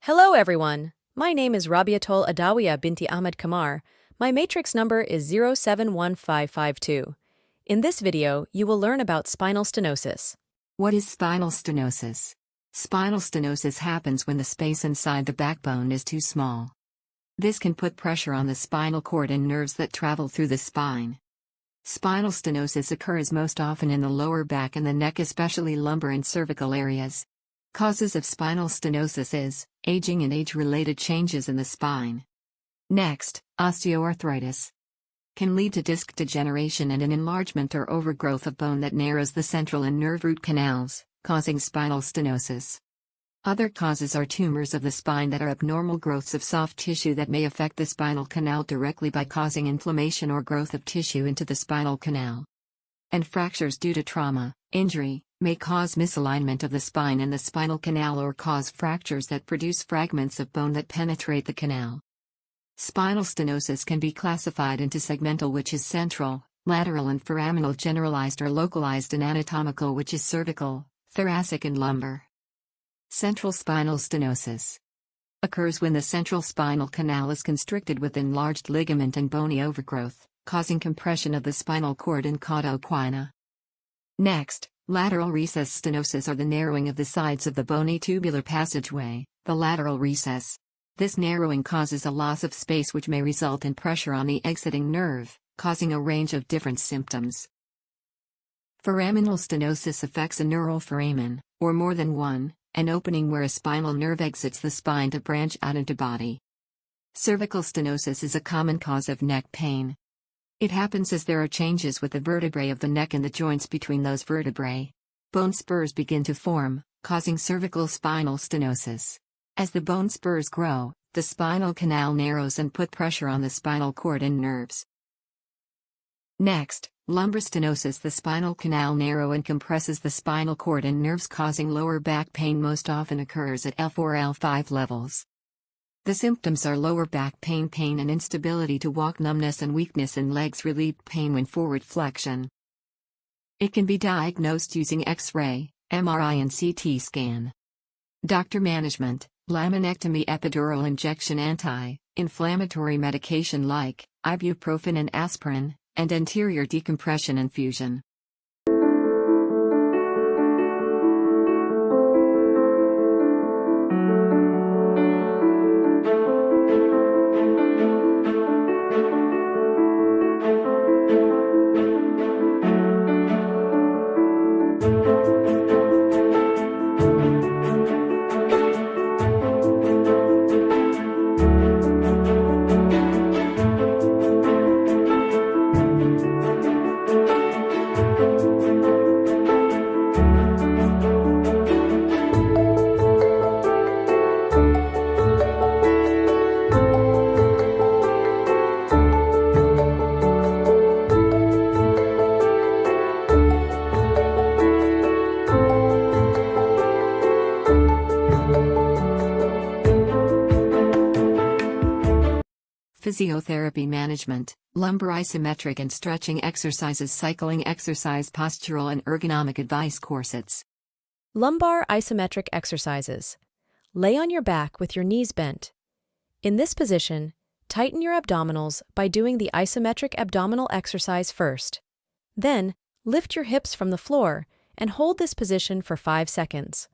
Hello everyone, my name is Rabiatol Adawiya binti Ahmed Kamar. My matrix number is 071552. In this video, you will learn about spinal stenosis. What is spinal stenosis? Spinal stenosis happens when the space inside the backbone is too small. This can put pressure on the spinal cord and nerves that travel through the spine. Spinal stenosis occurs most often in the lower back and the neck, especially lumbar and cervical areas. Causes of spinal stenosis is aging and age-related changes in the spine. Next, osteoarthritis can lead to disc degeneration and an enlargement or overgrowth of bone that narrows the central and nerve root canals, causing spinal stenosis. Other causes are tumors of the spine that are abnormal growths of soft tissue that may affect the spinal canal directly by causing inflammation or growth of tissue into the spinal canal. And fractures due to trauma, injury, may cause misalignment of the spine and the spinal canal or cause fractures that produce fragments of bone that penetrate the canal. Spinal stenosis can be classified into segmental, which is central, lateral and foraminal, generalized or localized, and anatomical, which is cervical, thoracic and lumbar. Central spinal stenosis occurs when the central spinal canal is constricted with enlarged ligament and bony overgrowth, causing compression of the spinal cord and cauda equina. Next, lateral recess stenosis, or the narrowing of the sides of the bony tubular passageway, the lateral recess. This narrowing causes a loss of space which may result in pressure on the exiting nerve, causing a range of different symptoms. Foraminal stenosis affects a neural foramen, or more than one, an opening where a spinal nerve exits the spine to branch out into body. Cervical stenosis is a common cause of neck pain. It happens as there are changes with the vertebrae of the neck and the joints between those vertebrae. Bone spurs begin to form, causing cervical spinal stenosis. As the bone spurs grow, the spinal canal narrows and put pressure on the spinal cord and nerves. Next, lumbar stenosis. The spinal canal narrow and compresses the spinal cord and nerves, causing lower back pain. Most often occurs at L4 L5 levels. The symptoms are lower back pain, and instability to walk, numbness and weakness in legs, relieved pain when forward flexion. It can be diagnosed using X-ray, MRI and CT scan. Doctor management: laminectomy, epidural injection, anti-inflammatory medication like ibuprofen and aspirin, and anterior decompression infusion. Physiotherapy management: lumbar isometric and stretching exercises, cycling exercise, postural and ergonomic advice, corsets. Lumbar isometric exercises. Lay on your back with your knees bent. In this position, tighten your abdominals by doing the isometric abdominal exercise first. Then, lift your hips from the floor and hold this position for 5 seconds.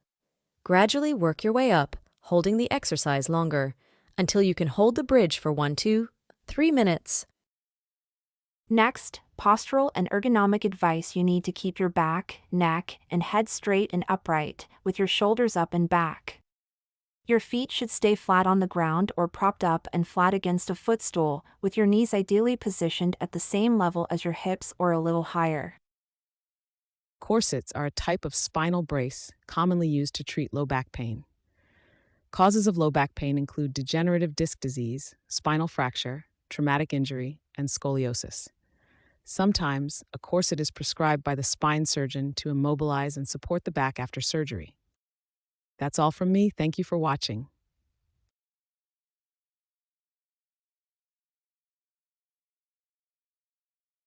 Gradually work your way up, holding the exercise longer, until you can hold the bridge for 1, 2, 3 minutes. Next, postural and ergonomic advice. You need to keep your back, neck, and head straight and upright, with your shoulders up and back. Your feet should stay flat on the ground or propped up and flat against a footstool, with your knees ideally positioned at the same level as your hips or a little higher. Corsets are a type of spinal brace commonly used to treat low back pain. Causes of low back pain include degenerative disc disease, spinal fracture, traumatic injury, and scoliosis. Sometimes, a corset is prescribed by the spine surgeon to immobilize and support the back after surgery. That's all from me. Thank you for watching.